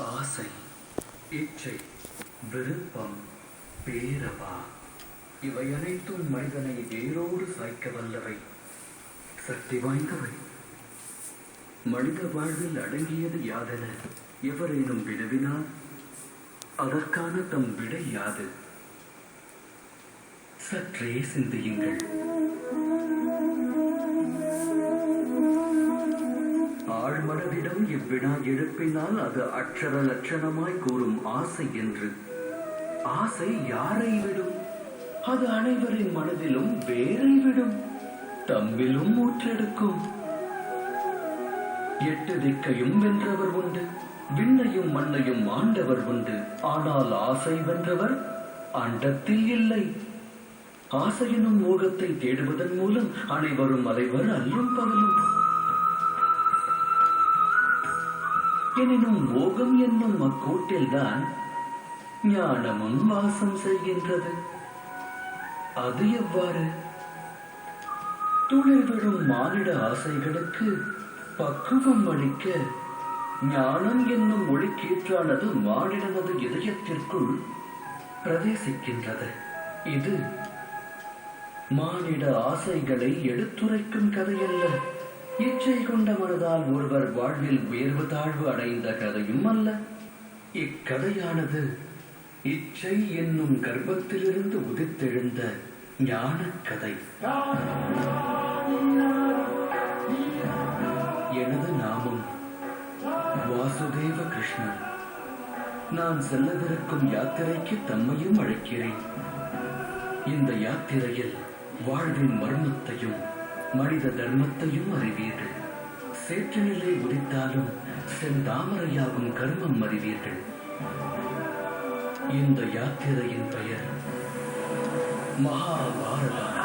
ஆசை, இச்சை, விருப்பம், பேரவா இவை அனைத்தும் மனிதனை வேரோடு சாய்க்க வல்லவை, சக்தி வாய்ந்தவை. மனித வாழ்வில் அடங்கியது யாதென எவரேனும் வினவினால் அதற்கான தம் விடை யாது? சற்றே சிந்தியுங்கள். ஆழ்மனதிடம் இவ்வினா எழுப்பினால் அது அக்ஷர லட்சணமாய் கூறும் ஆசை என்று. ஆசை யாரை விடும்? அது அனைவரின் மனதிலும் வேரை விடும், தம்மிலும் ஊற்றெடுக்கும். 8 திக்கையும் வென்றவர் உண்டு, விண்ணையும் மண்ணையும் ஆண்டவர் உண்டு. ஆனால் ஆசை வென்றவர் அண்டத்தில் இல்லை. ஆசையினும் மோகத்தை தேடுவதன் மூலம் அனைவரும் அலைவர் அல்லும் பகலும். எனினும் மோகம் என்னும் அக்கூட்டில்தான் ஞானமும் வாசம் செய்கின்றது. அது எவ்வாறு? துளிர் விடும் மானிட ஆசைகளுக்கு பக்குவம் அளிக்க ஞானம் என்னும் ஒளிக்கீற்றானது மானிடனது இதயத்திற்குள் பிரவேசிக்கின்றது. இது மானிட ஆசைகளை எடுத்துரைக்கும் கதையல்ல. இச்சை கொண்ட மனதால் ஒருவர் வாழ்வில் உயர்வு தாழ்வு அடைந்த கதையும் அல்ல. இக்கதையானது இச்சை என்னும் கர்ப்பத்திலிருந்து உதித்தெழுந்த ஞான கதை. எனது நாமம் வாசுதேவ கிருஷ்ணன். நான் செல்லவிருக்கும் யாத்திரைக்கு தம்மையும் அழைக்கிறேன். இந்த யாத்திரையில் வாழ்வின் மர்மத்தையும் மனித தர்மத்தையும் அறிவீர்கள். சேற்றினிலே உதித்தாலும் செந்தாமரையாகும் கர்மம் அறிவீர்கள். இந்த யாத்திரையின் பெயர் மகாபாரதம்.